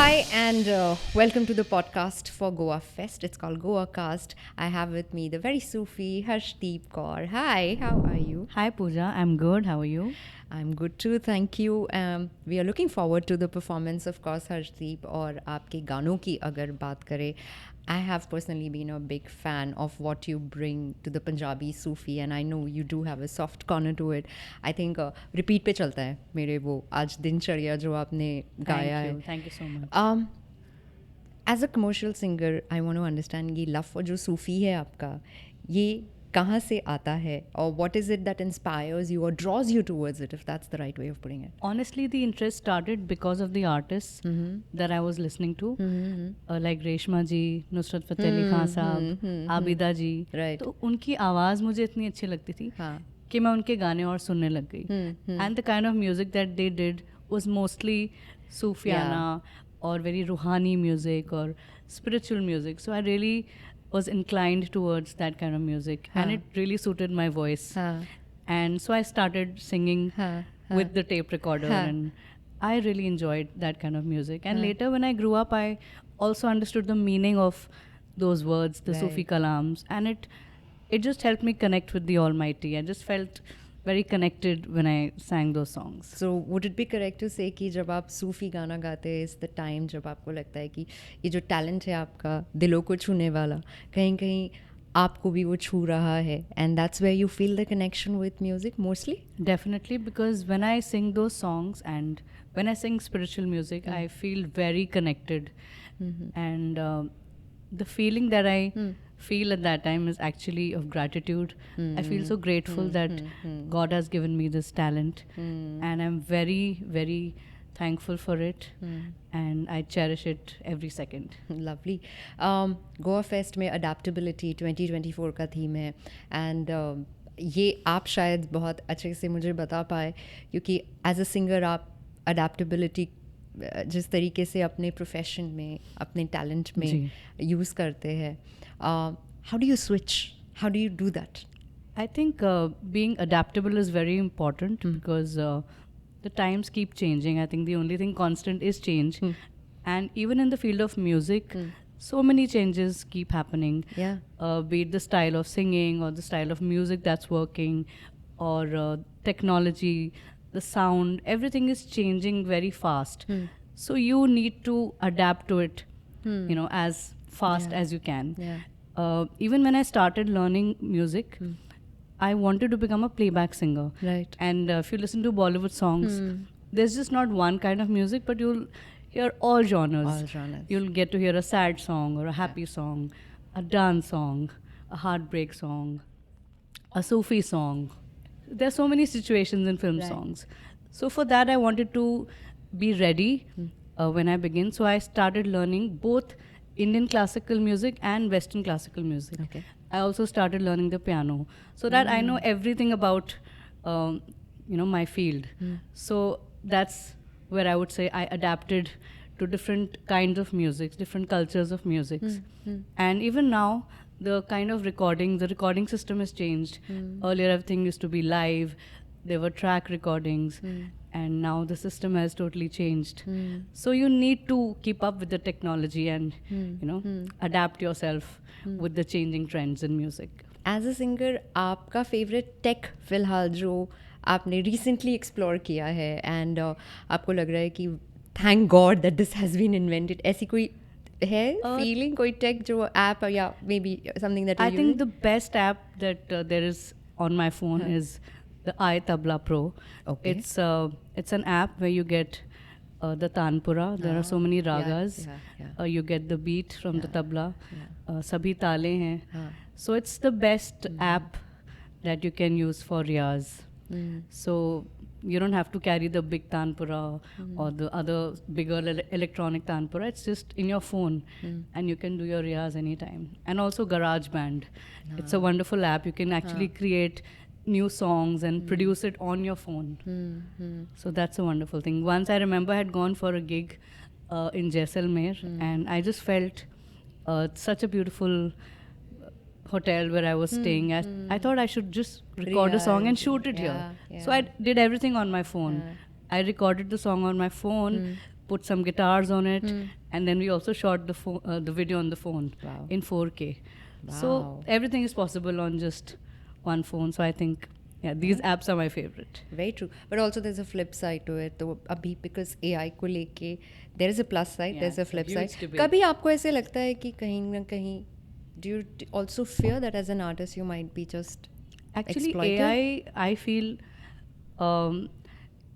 Hi, and welcome to the podcast for Goa Fest. It's called Goa Cast. I have with me the very Sufi Harshdeep Kaur. Hi, how are you? Hi Pooja, I'm good. How are you? I'm good too, thank you. We are looking forward to the performance, of course, Harshdeep. और आपके गानों की अगर बात करें, I have personally been a big fan of what you bring to the Punjabi Sufi, and I know you do have a soft corner to it. I think repeat पे चलता है मेरे वो आज दिनचर्या जो आपने गाया है. Thank you so much. As a commercial singer I want to understand ये लव फॉर जो सूफ़ी है आपका, ये कहाँ से आता है और what is it that inspires you और draws you towards it, if that's the right way of putting it? Honestly, the interest started because of the artists that I was listening to, like Reshma ji, Nusrat Fateh Ali Khan साहब, आबिदा जी. Right. तो उनकी आवाज़ मुझे इतनी अच्छी लगती थी हाँ. कि मैं उनके गाने और सुनने लग गई. And the kind of music that they did was mostly Sufiana or very Ruhani music or spiritual music. So I really was inclined towards that kind of music, and it really suited my voice. And so I started singing with the tape recorder, and I really enjoyed that kind of music. And later, when I grew up, I also understood the meaning of those words, the Sufi kalams, and it just helped me connect with the Almighty. I just felt very connected when I sang those songs. So would it be correct to say कि जब आप सूफ़ी गाना गाते हैं is the time जब आपको लगता है कि ये जो टैलेंट है आपका दिलों को छूने वाला, कहीं कहीं आपको भी वो छू रहा है, and that's where you feel the connection with music mostly? Definitely, because when I sing those songs and when I sing spiritual music, I feel very connected. And the feeling that I feel at that time is actually of gratitude. I feel so grateful that God has given me this talent, and I'm very, very thankful for it, and I cherish it every second. Lovely. Goa fest में adaptability 2024 का theme है, and ये आप शायद बहुत अच्छे से मुझे बता पाए क्योंकि एज अ सिंगर आप अडेप्टेबिलिटी जिस तरीके से अपने प्रोफेशन में अपने टैलेंट में यूज़ करते हैं, how do you switch, how do you do that? I think being adaptable is very important because the times keep changing. I think the only thing constant is change. And even in the field of music, so many changes keep happening. Yeah. Be it the style of singing or the style of music that's working, or technology, the sound, everything is changing very fast. So you need to adapt to it, as fast as you can. Yeah. Even when I started learning music, I wanted to become a playback singer. Right. And if you listen to Bollywood songs, there's just not one kind of music, but you'll hear all genres. All genres. You'll get to hear a sad song or a happy song, a dance song, a heartbreak song, a Sufi song. There's so many situations in film songs. So for that, I wanted to be ready when I begin. So I started learning both Indian classical music and Western classical music. Okay. I also started learning the piano so that I know everything about, my field. So that's where I would say I adapted to different kinds of music, different cultures of musics. And even now, the kind of recording, the recording system has changed. Earlier, everything used to be live. There were track recordings. And now the system has totally changed. So you need to keep up with the technology and, adapt yourself with the changing trends in music. As a singer आपका favourite take फिलहाल जो आपने recently explore किया है and आपको लग रहा है कि thank God that this has been invented, ऐसी कोई है फीलिंग, कोई टेक जो ऐप या maybe something that I think the best app that there is on my phone is the iTabla Pro. Okay. It's an app where you get the tanpura. There are so many ragas. You get the beat from the tabla. Sabhi tale hain. So it's the best app that you can use for riyaz. So you don't have to carry the big tanpura or the other bigger electronic tanpura. It's just in your phone, and you can do your riyaz anytime. And also GarageBand. It's a wonderful app. You can actually create new songs and produce it on your phone. So that's a wonderful thing. Once I remember I had gone for a gig in Jaisalmer, and I just felt such a beautiful hotel where I was staying. I thought I should just record a song and shoot it here. So I did everything on my phone. I recorded the song on my phone, put some guitars on it, and then we also shot the video on the phone Wow. in 4K. So Wow. everything is possible on just one phone. So I think, yeah, these apps are my favorite. Very true. But also there's a flip side to it. तो अभी because AI को लेके there is a plus side, Yeah, there's a it's a flip huge side. debate. कभी आपको ऐसे लगता है कि कहीं ना कहीं do you also fear that as an artist you might be just Actually, exploited? AI, I feel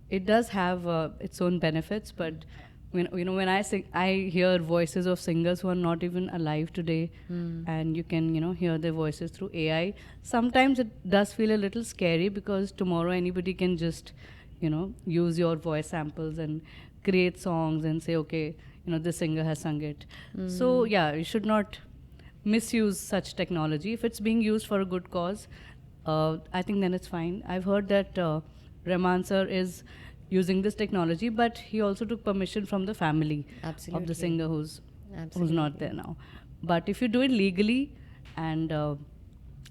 it does have its own benefits, but when I sing, I hear voices of singers who are not even alive today, and you can hear their voices through AI. Sometimes it does feel a little scary because tomorrow anybody can just use your voice samples and create songs and say, okay, this singer has sung it. So yeah, you should not misuse such technology. If it's being used for a good cause, I think then it's fine. I've heard that Rahman sir is using this technology, but he also took permission from the family of Absolutely. the singer who's Absolutely. not there now. But if you do it legally and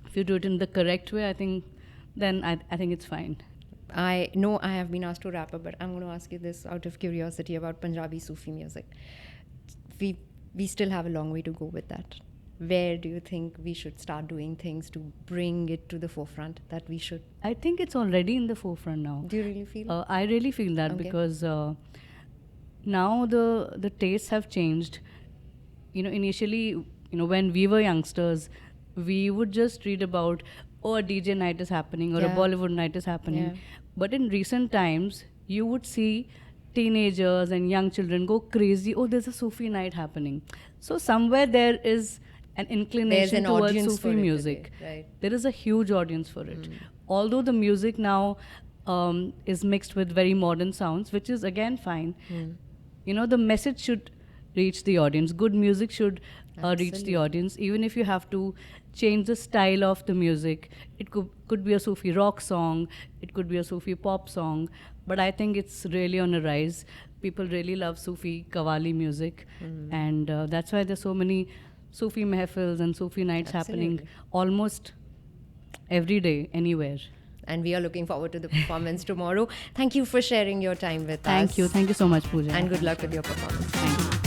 if you do it in the correct way, I think then I think it's fine. I know I have been asked to wrap up, but I'm going to ask you this out of curiosity about Punjabi Sufi music. We still have a long way to go with that. Where do you think we should start doing things to bring it to the forefront that we should? I think it's already in the forefront now. Do you really feel? I really feel that Okay. because now the tastes have changed. Initially, when we were youngsters, we would just read about, oh, a DJ night is happening or a Yeah. Bollywood night is happening. Yeah. But in recent times, you would see teenagers and young children go crazy. Oh, there's a Sufi night happening. So somewhere there is an inclination an towards audience Sufi for it music. today, right. There is a huge audience for it. Although the music now is mixed with very modern sounds, which is again fine. The message should reach the audience. Good music should reach the Absolutely. audience, even if you have to change the style of the music. It could be a Sufi rock song, it could be a Sufi pop song, but I think it's really on a rise. People really love Sufi Qawwali music, and that's why there's so many Sufi mehfils and Sufi nights happening Absolutely. almost every day, anywhere. And we are looking forward to the performance tomorrow. Thank you for sharing your time with us. Thank you so much, Pooja. And good luck with your performance. Thank you.